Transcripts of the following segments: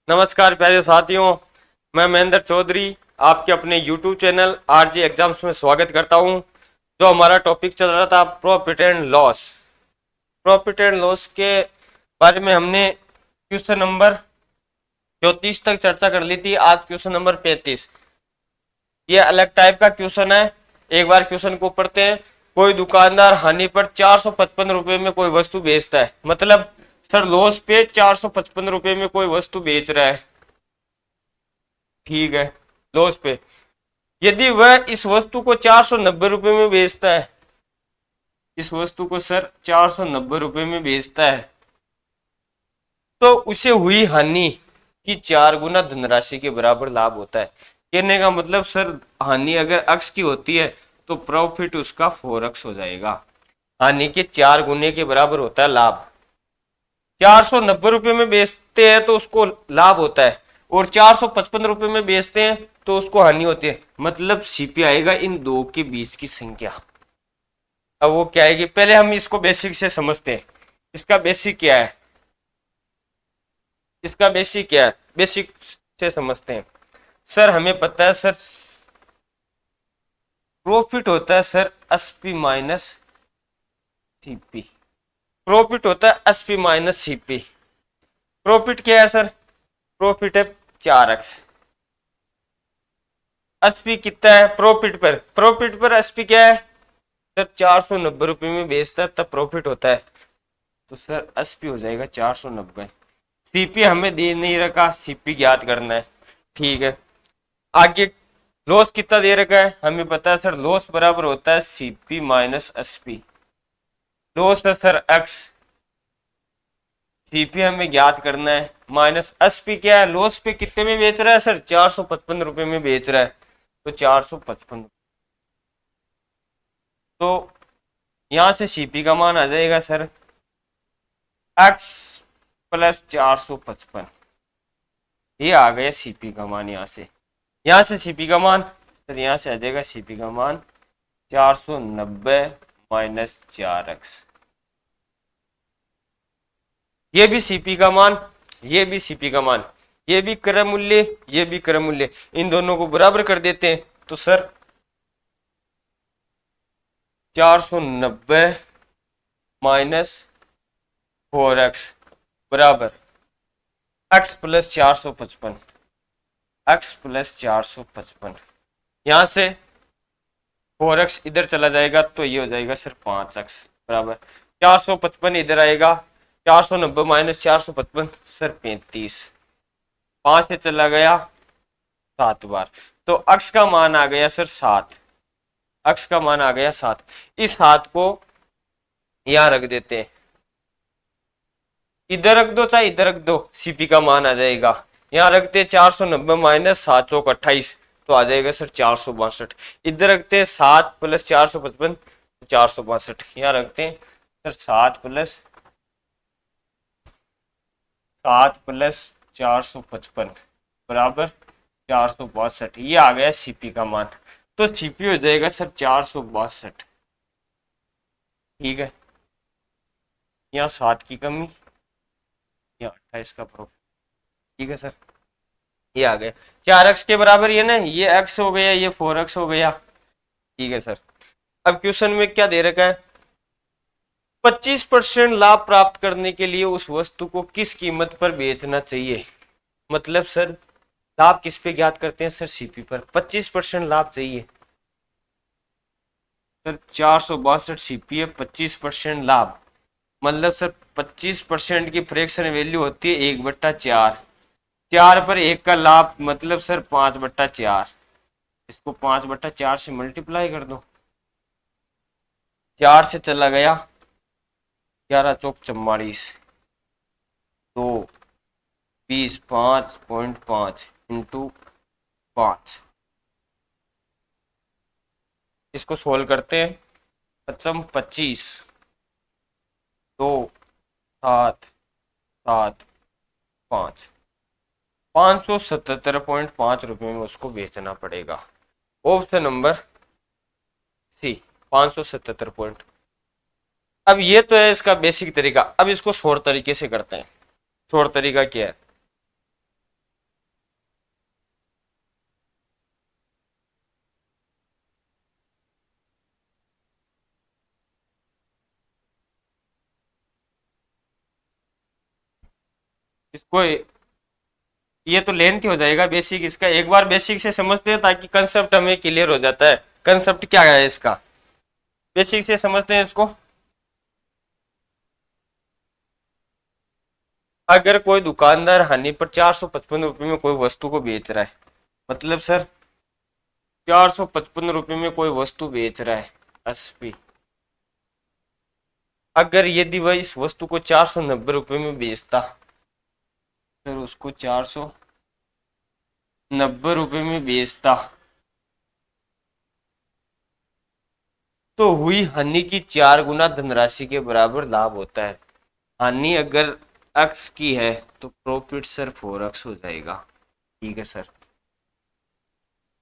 नमस्कार प्यारे साथियों, मैं महेंद्र चौधरी आपके अपने YouTube चैनल आरजी एग्जाम्स में स्वागत करता हूं। जो हमारा टॉपिक चल रहा था प्रॉफिट एंड लॉस के बारे में हमने क्वेश्चन नंबर 34 तक चर्चा कर ली थी। आज क्वेश्चन नंबर 35, ये अलग टाइप का क्वेश्चन है। एक बार क्वेश्चन को पढ़ते हैं। कोई दुकानदार हानि पर 455 रुपए में कोई वस्तु बेचता है, मतलब सर लॉस पे 455 रुपए में कोई वस्तु बेच रहा है, ठीक है, लॉस पे। यदि वह इस वस्तु को 490 रुपए में बेचता है, इस वस्तु को सर 490 रुपए में बेचता है, तो उसे हुई हानि की 4 गुना धनराशि के बराबर लाभ होता है। कहने का मतलब सर हानि अगर x की होती है तो प्रॉफिट उसका 4x हो जाएगा। हानि के 4 गुने के बराबर होता है लाभ। 490 रुपए में बेचते हैं तो उसको लाभ होता है, और 455 रुपए में बेचते हैं तो उसको हानि होती है। मतलब सीपी आएगा इन दो के बीच की संख्या। अब वो क्या आएगी, पहले हम इसको बेसिक से समझते हैं। इसका बेसिक क्या है, बेसिक से समझते हैं। सर हमें पता है सर प्रॉफिट होता है sir SP minus CP. Profit होता है एसपी माइनस सीपी। प्रॉफिट क्या है सर, प्रॉफिट है 4x। एसपी कितना है प्रॉफिट पर एसपी क्या है सर, 490 रुपए में बेचता है तब प्रॉफिट होता है, तो सर एसपी हो जाएगा 490। सीपी हमें दे नहीं रखा, सीपी ज्ञात करना है, ठीक है। आगे लॉस कितना दे रखा है, हमें पता है सर लॉस बराबर होता है सीपी माइनस एसपी। लॉस है सर एक्स, सीपी हमें ज्ञात करना है, माइनस एसपी क्या है, लॉस पे कितने में बेच रहा है सर, 455 रुपए में बेच रहा है, तो 455। तो यहां से सीपी का मान आ जाएगा सर x प्लस 455। ये आ गया सीपी का मान। यहाँ से सीपी का मान सर, यहाँ से आ जाएगा सीपी का मान 490 माइनस 4x। ये भी सीपी का मान, ये भी सीपी का मान, ये भी क्रय मूल्य, ये भी क्रय मूल्य, इन दोनों को बराबर कर देते हैं तो सर 490 माइनस 4x बराबर x प्लस 455। x प्लस 455, यहां से 4x इधर चला जाएगा तो ये हो जाएगा सर 5x बराबर 455 इधर आएगा, 490 माइनस 455 सर 35। 5 से चला गया 7 बार, तो x का मान आ गया सर 7। x का मान आ गया 7। इस 7 को यहां रख देते हैं, इधर रख दो चाहे इधर रख दो, सीपी का मान आ जाएगा। यहां रखते 490 माइनस 7 चौक 28, तो आ जाएगा सर 462। इधर रखते 7 प्लस 455, 462। यहां रखते हैं सर 7 प्लस 455 बराबर 462। ये आ गया सीपी का मान, तो सीपी हो जाएगा सर 462, ठीक है। यहाँ 7 की कमी, यहाँ 28 का प्रूफ, ठीक है सर। ये आ गया 4x के बराबर, ये ना, ये x हो गया, ये 4x हो गया, ठीक है सर। अब क्वेश्चन में क्या दे रखा है, 25% लाभ प्राप्त करने के लिए उस वस्तु को किस कीमत पर बेचना चाहिए। मतलब सर लाभ किस पे ज्ञात करते हैं सर, सीपी पर। 25% लाभ चाहिए सर, 462 सीपी है, 25% लाभ मतलब सर 25% की फ्रैक्शन वैल्यू होती है 1/4। 4 पर 1 का लाभ मतलब सर 5/4। इसको 5/4 से मल्टीप्लाई कर दो, 4 से चला गया 11 चौक 44, तो 20 5.5 इंटू 5। इसको सोल्व करते हैं, 25 2 7 7 5, 577.5 रुपए में उसको बेचना पड़ेगा। Option number C 577 point. अब ये तो है इसका बेसिक तरीका। अब इसको शॉर्ट तरीके से करते हैं। शॉर्ट तरीका क्या है, इसको ये तो लेंथ हो जाएगा बेसिक इसका, एक बार बेसिक से समझते हैं ताकि कंसेप्ट हमें क्लियर हो जाता है। कंसेप्ट क्या है इसका, बेसिक से समझते हैं इसको। अगर कोई दुकानदार हानि पर 455 रुपये में कोई वस्तु को बेच रहा है, मतलब सर 455 रुपये में कोई वस्तु बेच रहा है एसपी, अगर यदि वह इस वस्तु को 490 रुपये में बेचता, फिर उसको 490 रुपये में बेचता, तो हुई हानि की 4 गुना धनराशि के बराबर लाभ होता है। हानि अगर एक्स की है तो प्रॉफिट सर 4x हो जाएगा। ठीक है सर,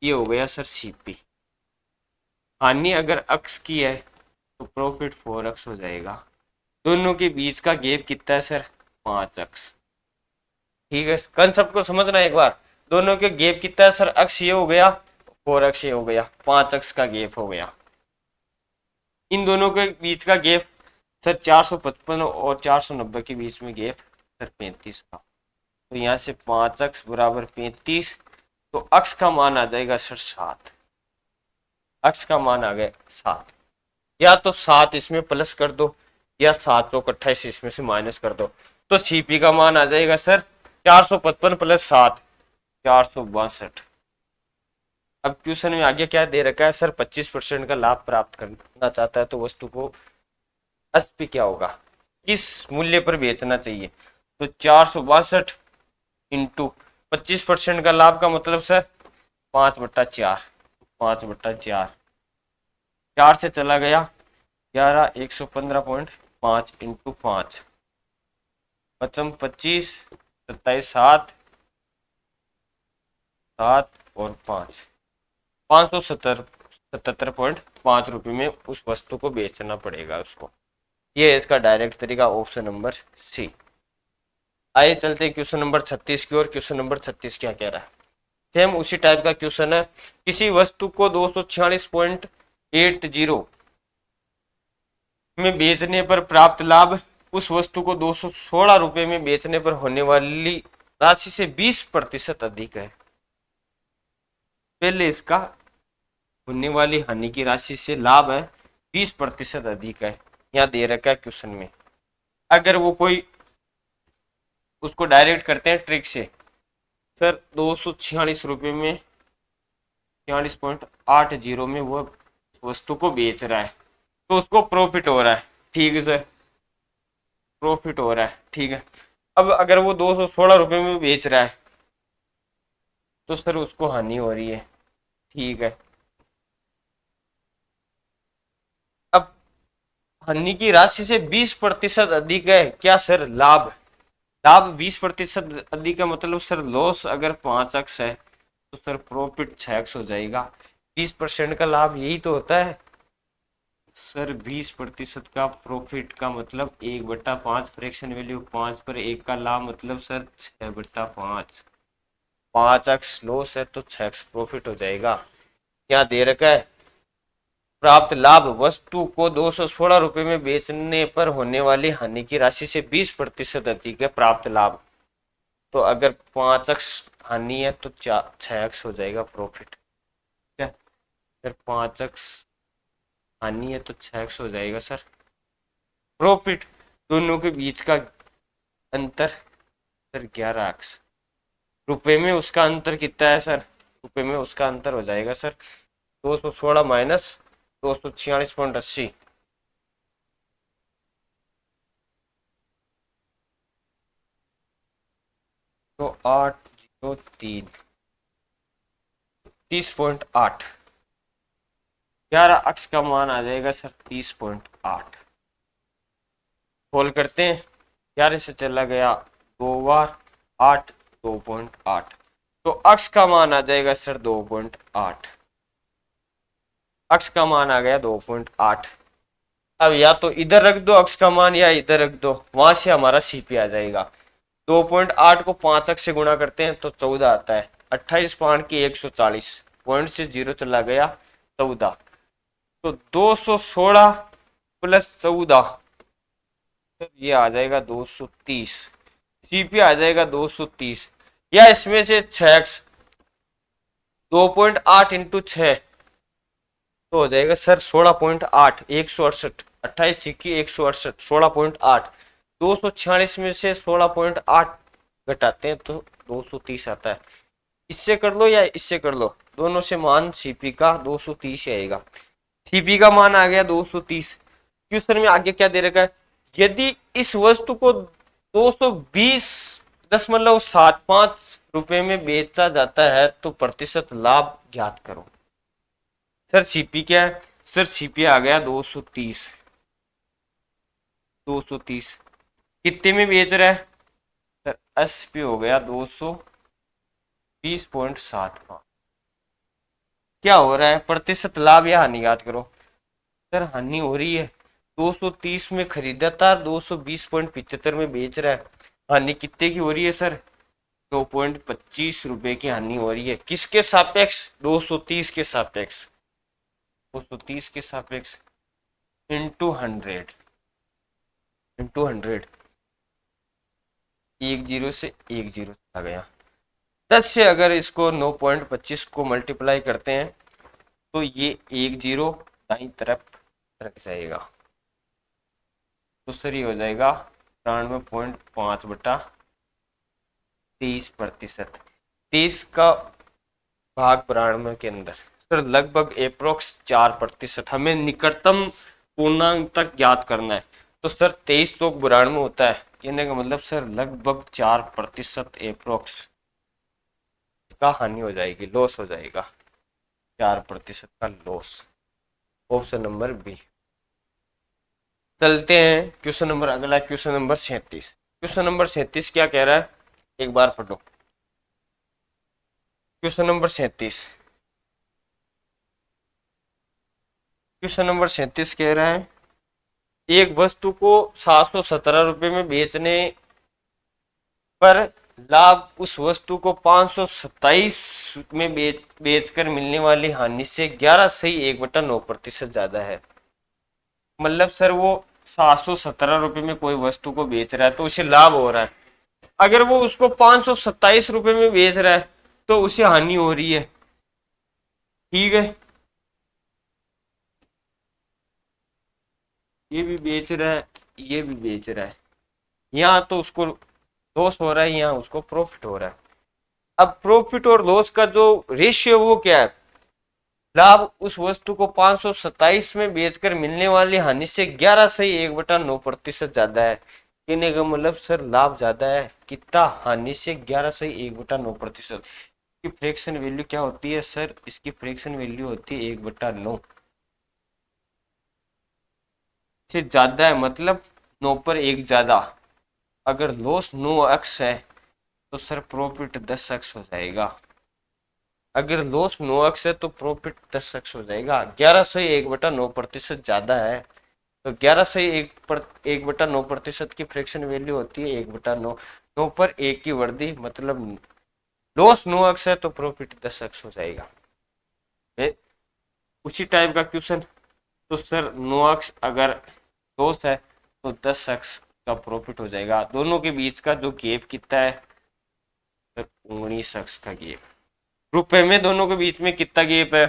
ये हो गया सर सीपी। हानि अगर एक्स की है तो प्रॉफिट 4x हो जाएगा। दोनों के बीच का गैप कितना है सर, 5x। ठीक है, कंसेप्ट को समझना एक बार। दोनों के गैप कितना है सर, x ये हो गया, 4x ये हो गया, 5x का गैप हो गया। इन दोनों के बीच का गैप सर 455 और 490 के बीच में गैप सर 35 का। तो यहाँ से 5x बराबर 35, तो x का मान आ जाएगा सर 7। x का मान आ गया 7, या तो 7 इसमें प्लस कर दो या 7 चौक 28 इसमें से माइनस कर दो, तो सीपी का मान आ जाएगा सर 455 प्लस 7, 462। अब क्वेश्चन में आगे क्या दे रखा है सर, 25% का लाभ प्राप्त करना चाहता है तो वस्तु को एसपी क्या होगा, किस मूल्य पर बेचना चाहिए। तो 462 इंटू 25% का लाभ का मतलब सर 5/4, 5/4, 4 से चला गया 11, 115.5 इंटू 5, 25, 27, 7 और 5, 577.5 रुपये में उस वस्तु को बेचना पड़ेगा उसको। ये है इसका डायरेक्ट तरीका, ऑप्शन नंबर सी। आइए चलते हैं क्वेश्चन नंबर 36 की ओर। क्वेश्चन नंबर 36 क्या कह रहा है, सेम उसी टाइप का क्वेश्चन है। किसी वस्तु को 246.80 में बेचने पर प्राप्त लाभ उस वस्तु को 216 रुपये में बेचने पर होने वाली राशि से 20% अधिक है। पहले इसका होने वाली हानि की राशि से लाभ है 20% अधिक है, यहाँ दे रखा है क्वेश्चन में। अगर वो कोई उसको डायरेक्ट करते हैं ट्रिक से, सर 246 रुपये में 46.80 में वो वस्तु को बेच रहा है तो उसको प्रॉफिट हो रहा है। ठीक है सर, प्रॉफिट हो रहा है। ठीक है, अब अगर वो 216 रुपये में बेच रहा है तो सर उसको हानि हो रही है। ठीक है, अब हानि की राशि से 20% अधिक है क्या सर, लाभ, लाभ 20% अधिक है, मतलब सर लॉस अगर 5x है तो सर प्रॉफिट 6x हो जाएगा। 20% का लाभ यही तो होता है सर, 20% का प्रॉफिट का मतलब 1/5, फ्रैक्शन वैल्यू 5 पर 1 का लाभ मतलब सर 6/5। 5x लॉस है तो 6x प्रॉफिट हो जाएगा। यहाँ दे रखा है प्राप्त लाभ वस्तु को 216 रुपये में बेचने पर होने वाली हानि की राशि से 20% अधिक है प्राप्त लाभ। तो अगर 5x हानि है तो 6x हो जाएगा प्रॉफिट। क्या, अगर 5x हानि है तो 6x हो जाएगा सर प्रॉफिट। दोनों के बीच का अंतर सर 11x। रुपए में उसका अंतर कितना है सर, रुपए में उसका अंतर हो जाएगा सर 216 माइनस 246.80, तो 803, 30.8। 11x का मान आ जाएगा सर 30.8। खोल करते हैं, 11 से चला गया 2 बार 8, 2.8, तो x का मान आ जाएगा सर 2.8। x का मान आ गया 2.8। अब या तो इधर रख दो x का मान या इधर रख दो, वहां से हमारा सीपी आ जाएगा। 2.8 को 5x से गुणा करते हैं तो 14 आता है। 28 पाँच की 140, पॉइंट से 0 चला गया 14, तो 216 प्लस 14 ये आ जाएगा 230। सीपी आ जाएगा 230, या इसमें से 6x 2.8 इंटू 6 तो हो जाएगा सर 16.8, 168, 28 छिक्की 168, 16.8, 246 में से 16.8 घटाते हैं तो 230 आता है। इससे कर लो या इससे कर लो, दोनों से मान सीपी का 230 आएगा। सीपी का मान आ गया 230। क्वेश्चन में आगे क्या दे रखा है, यदि इस वस्तु को 220.75 रुपए में बेचा जाता है तो प्रतिशत लाभ ज्ञात करो। सर सीपी क्या है, सर सीपी आ गया 230, 230 कितने में बेच रहा है सर, एसपी हो गया 220.75। क्या हो रहा है, प्रतिशत लाभ या हानि याद करो। सर हानि हो रही है, 230 में खरीदा था, 220.75 में बेच रहा है, हानि कितने की हो रही है सर, 2.25 रुपए की हानि हो रही है। किसके सापेक्ष, 230 के सापेक्ष, 230 के सापेक्ष इंटू 100, इंटू 100, एक जीरो से एक जीरो आ गया। 10 से अगर इसको 9.25 को मल्टीप्लाई करते हैं तो ये एक जीरो दाईं तरफ रख जाएगा, तो सर ये हो जाएगा 93.5/23%। 30 का भाग 92 के अंदर सर लगभग अप्रोक्स 4%। हमें निकटतम पूर्णांक तक ज्ञात करना है, तो सर 23 चौक 92 होता है, कहने का मतलब सर लगभग 4% अप्रोक्स का हानि हो जाएगी, लॉस हो जाएगा, 4% का लॉस। Option number B. चलते हैं क्वेश्चन नंबर अगला, क्वेश्चन नंबर 37। क्वेश्चन नंबर 37 क्या कह रहा है, एक बार पढ़ो। क्वेश्चन नंबर 37, क्वेश्चन नंबर 37 कह रहा है एक वस्तु को 717 रुपए में बेचने पर लाभ उस वस्तु को 527 में बेचकर मिलने वाली हानि से 11.1/9% ज्यादा है। मतलब सर वो 717 रुपए में कोई वस्तु को बेच रहा है तो उसे लाभ हो रहा है, अगर वो उसको 527 रुपए में बेच रहा है तो उसे हानि हो रही है। ठीक है, ये भी बेच रहा है, ये भी बेच रहा है, यहाँ तो उसको लॉस हो रहा है, यहाँ उसको प्रॉफिट हो रहा है। अब प्रॉफिट और लॉस का जो रेशियो वो क्या है, लाभ उस वस्तु को 527 में बेचकर मिलने वाली हानि से 11.1/9% ज्यादा है। कहने का मतलब सर लाभ ज्यादा है, कितना, हानि से 11.1/9%। इसकी फ्रैक्शन वैल्यू क्या होती है सर, इसकी फ्रैक्शन वैल्यू होती है 1/9 से ज्यादा है, मतलब 9 पर 1 ज्यादा। अगर लॉस 9x है तो सर प्रॉफिट 10x हो जाएगा, अगर लॉस 9x है तो प्रॉफिट 10x हो जाएगा। 11.1/9% ज्यादा है, तो 11.1/9% की फ्रैक्शन वैल्यू होती है 1/9। 9 पर 1 की वर्दी, मतलब लॉस 9x है तो प्रॉफिट 10x हो जाएगा। उसी टाइप का क्वेश्चन, तो सर 9x अगर लॉस है तो 10x का प्रॉफिट हो जाएगा। दोनों के बीच का जो गैप कितना है, 19x का गैप। रुपए में दोनों के बीच में कितना गैप है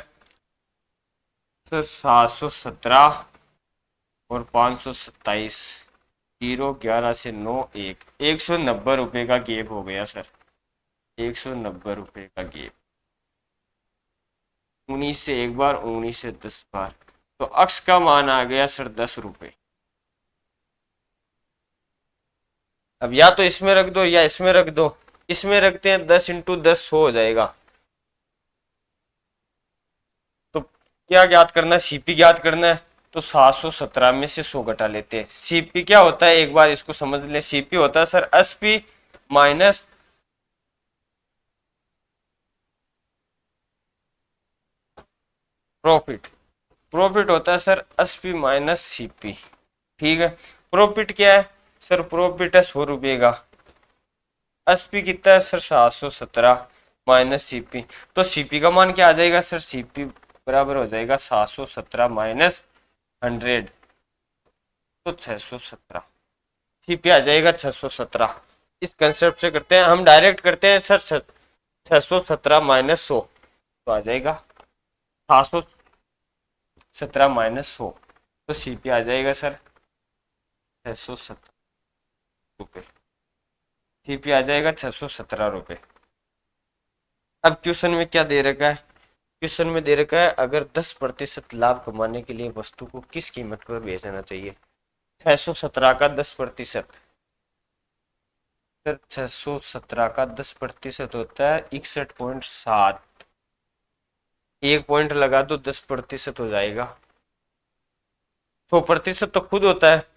सर, 717 और 527, 0, 11 से 9, 190 रुपए का गैप हो गया सर, 190 रुपए का गैप। 19 से एक बार, 19 से 10 बार, तो अक्स का मान आ गया सर 10 रुपए। अब या तो इसमें रख दो या इसमें रख दो, इसमें रखते हैं 10 इंटू 10 100 हो जाएगा। तो क्या ज्ञात करना है, सीपी ज्ञात करना है, तो 717 में से 100 घटा लेते हैं। सीपी क्या होता है एक बार इसको समझ ले, सीपी होता है sir SP minus profit. Profit होता है सर एसपी माइनस सीपी। ठीक है, प्रॉफिट क्या है सर, प्रॉफिट है 100 रुपए का, एसपी कितना है सर 717 माइनस सीपी, तो सीपी का मान क्या आ जाएगा सर, सीपी बराबर हो जाएगा 717 माइनस 100, तो 617, सीपी आ जाएगा 617। इस कंसेप्ट से करते हैं, हम डायरेक्ट करते हैं सर 617 माइनस 100 तो आ जाएगा 717 माइनस 100, तो सीपी आ जाएगा सर 617 रुपये, सीपी आ जाएगा 617 रुपये। अब क्वेश्चन में क्या दे रखा है, क्वेश्चन में दे रखा है अगर 10% लाभ कमाने के लिए वस्तु को किस कीमत पर बेचना चाहिए। 617 का 10%, सर 617 का 10% होता है 61.7, एक पॉइंट लगा दो 10% हो जाएगा। 100% तो खुद होता है,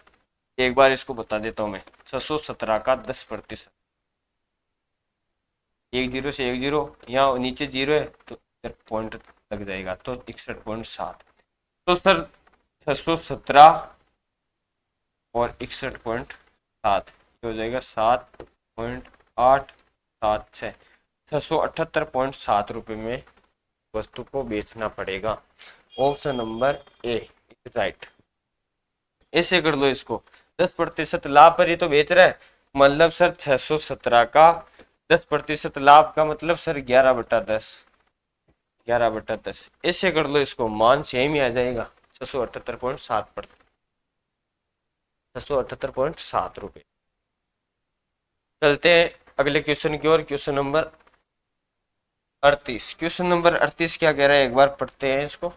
एक बार इसको बता देता हूं मैं। 617 का 10%, एक जीरो से एक जीरो, यहाँ नीचे जीरो है तो पॉइंट लग जाएगा, तो 61.7, तो सर 617 और 61.7 हो जाएगा 7.876, 678.7 में वस्तु को बेचना पड़ेगा। Option number A right. ऐसे कर लो इसको, 10% लाभ पर ही तो बेच रहा है, मतलब सर 617 का 10% लाभ का मतलब सर 11/10, 11/10। ऐसे कर लो इसको, मान सेम ही आ जाएगा 678.7 678.7 रुपये। चलते हैं अगले क्वेश्चन की ओर, क्वेश्चन नंबर 38। क्वेश्चन नंबर 38 क्या कह रहा है, एक बार पढ़ते हैं इसको,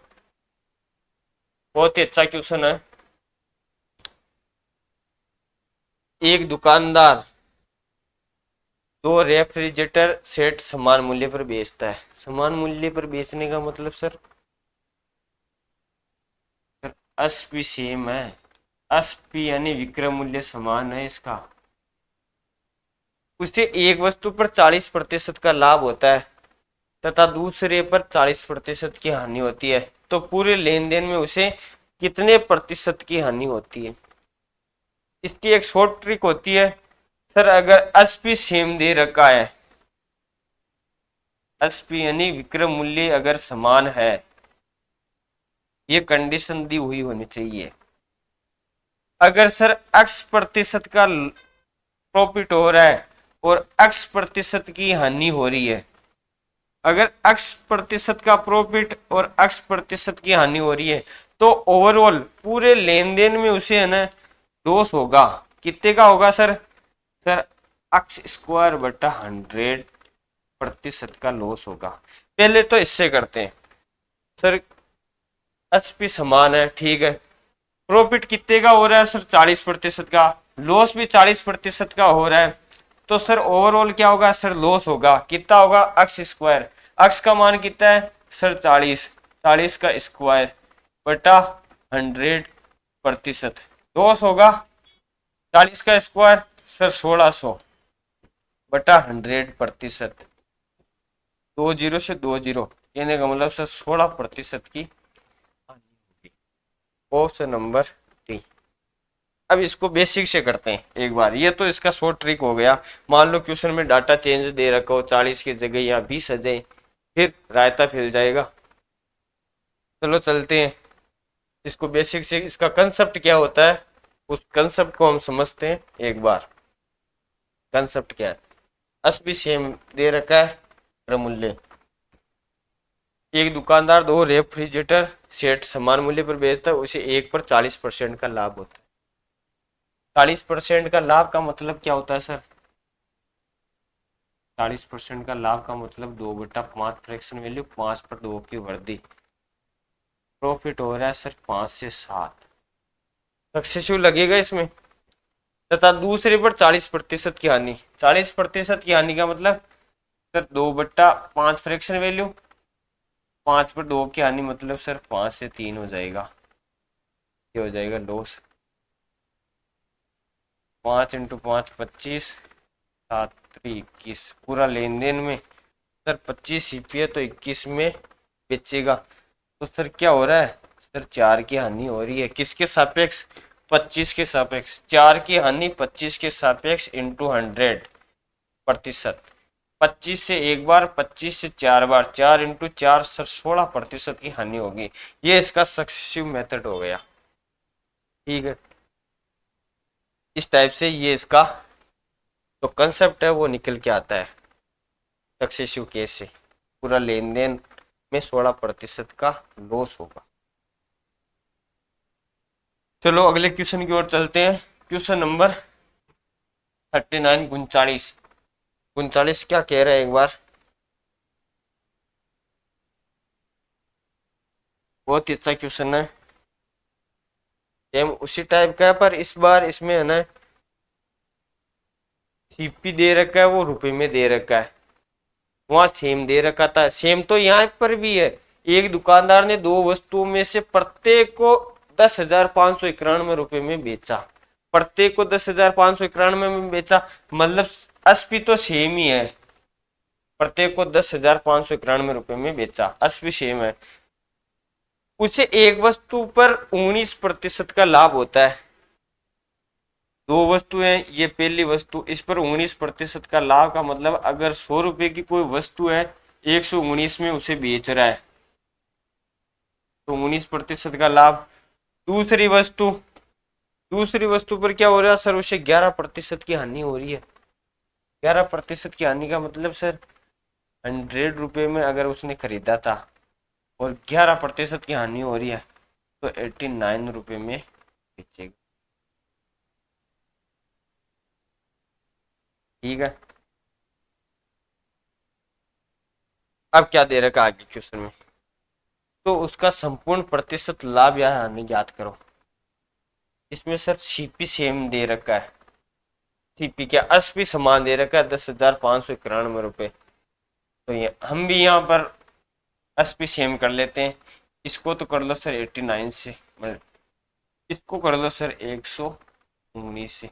बहुत ही अच्छा क्वेश्चन है। एक दुकानदार 2 रेफ्रिजरेटर सेट समान मूल्य पर बेचता है। समान मूल्य पर बेचने का मतलब सर एसपी सेम है, एसपी यानी विक्रय मूल्य समान है इसका। उससे एक वस्तु पर 40% का लाभ होता है तथा दूसरे पर 40% की हानि होती है, तो पूरे लेन देन में उसे कितने प्रतिशत की हानि होती है। इसकी एक शॉर्ट ट्रिक होती है सर, अगर एसपी सेम दे रखा है, एसपी यानी विक्रय मूल्य अगर समान है, ये कंडीशन दी हुई होनी चाहिए। अगर सर x% का प्रॉफिट हो रहा है और x% की हानि हो रही है, अगर x% का प्रॉफिट और x% की हानि हो रही है, तो ओवरऑल पूरे लेन देन में उसे है ना लॉस होगा। कितने का होगा सर, सर x²/100% का लॉस होगा। पहले तो इससे करते हैं सर, एचपी समान है, ठीक है, प्रॉफिट कितने का हो रहा है सर 40% का, लॉस भी 40% का हो रहा है, तो सर ओवरऑल क्या होगा सर, लॉस होगा। कितना होगा, x², x का मान कितना है सर 40, 40 का स्क्वायर बटा 100%, लॉस होगा 40 का स्क्वायर सर 1600 बटा 100%, 2 जीरो से 2 जीरो, कहने का मतलब सर 16% की हानि होगी। Option number D. अब इसको बेसिक से करते हैं एक बार, ये तो इसका शॉर्ट ट्रिक हो गया। मान लो क्वेश्चन में डाटा चेंज दे रखा हो, 40 की जगह या 20 आ जाए, फिर रायता फैल जाएगा। चलो चलते हैं इसको बेसिक से, इसका कंसेप्ट क्या होता है उस कंसेप्ट को हम समझते हैं एक बार। कंसेप्ट क्या है, एसपी सेम दे रखा है प्रमूल्य, एक दुकानदार 2 रेफ्रिजरेटर सेट समान मूल्य पर बेचता है, उसे एक पर 40% का लाभ होता है। 40% का लाभ का मतलब क्या होता है सर, 40% का लाभ का मतलब 2/5 फ्रैक्शन वैल्यू, 5 पर 2 की वृद्धि, प्रॉफिट हो रहा है सर 5 से 7, सक्सेसिव लगेगा इसमें, तथा दूसरे पर 40% की हानि। 40% की हानि का मतलब सर 2/5 फ्रैक्शन वैल्यू, 5 पर 2 की हानि मतलब सर 5 से 3 हो जाएगा, ये हो जाएगा लॉस। 5 × 5 25, 7 21, पूरा लेन देन में सर 25 सीपी है तो 21 में बेचेगा, तो सर क्या हो रहा है सर 4 की हानि हो रही है, किसके सापेक्ष, 25 के सापेक्ष, 4 की हानि 25 के सापेक्ष इंटू 100%, 25 से एक बार, 25 से 4 बार, 4 × 4 सर 16% की हानि होगी। ये इसका सक्सेसिव मेथड हो गया, ठीक है। इस टाइप से ये इसका तो कंसेप्ट है वो निकल के आता है सक्सेसिव केस से। पूरा लेन देन में 16% का लॉस होगा। चलो अगले क्वेश्चन की ओर चलते हैं। क्वेश्चन नंबर 39 39 क्या कह रहा है एक बार, बहुत ही अच्छा क्वेश्चन है। सेम उसी टाइप का है पर इस बार इसमें है ना सीपी दे रखा है, वो रुपए में दे रखा है। वहां सेम दे रखा था, सेम तो यहाँ पर भी है। एक दुकानदार ने दो वस्तुओं में से प्रत्येक को 10,591 में बेचा। प्रत्येक को 10,591 में बेचा, मतलब अस्पी तो सेम ही है। प्रत्येक को 10,591 में बेचा, अस्पी सेम है। उसे एक वस्तु पर 19% का लाभ होता है। दो वस्तुएं, ये पहली वस्तु, इस पर 19% का लाभ का मतलब अगर 100 रुपए की कोई वस्तु है, 119 में उसे बेच रहा है तो 19% का लाभ। दूसरी वस्तु पर क्या हो रहा है सर, उसे 11% की हानि हो रही है। 11% की हानि का मतलब सर 100 रुपए में अगर उसने खरीदा था और 11% की हानि हो रही है तो 89 रुपए में बेचेगा। ठीक है, अब क्या दे रखा आगे क्वेश्चन में, तो उसका संपूर्ण प्रतिशत लाभ या हानि ज्ञात करो। इसमें सर सीपी सेम दे रखा है, सीपी क्या एसपी समान दे रखा है 10,591 रुपए। तो ये हम भी यहाँ पर एसपी सेम कर लेते हैं। इसको तो कर लो सर 89 से, मतलब इसको कर लो सर 119 से।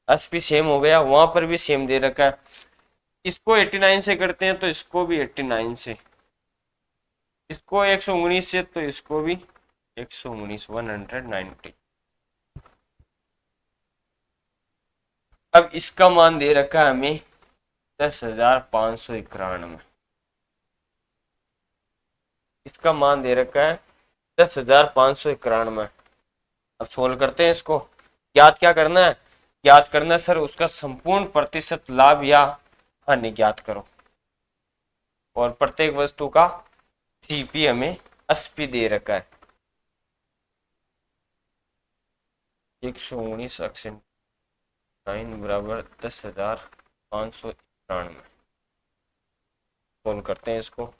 एसपी सेम हो गया, वहां पर भी सेम दे रखा है। इसको 89 से करते हैं तो इसको भी 89 से, इसको 119 से तो इसको भी 119, 190। अब इसका मान दे रखा है हमें 10,591। इसका मान दे रखा है 10,591। अब सोल्व करते हैं इसको। ज्ञात क्या करना है, ज्ञात करना है सर उसका संपूर्ण प्रतिशत लाभ या हानि ज्ञात करो। और प्रत्येक वस्तु का सीपी हमें 80 दे रखा है। 119 एक्शन 9 बराबर 10,591। सोल्व करते हैं इसको।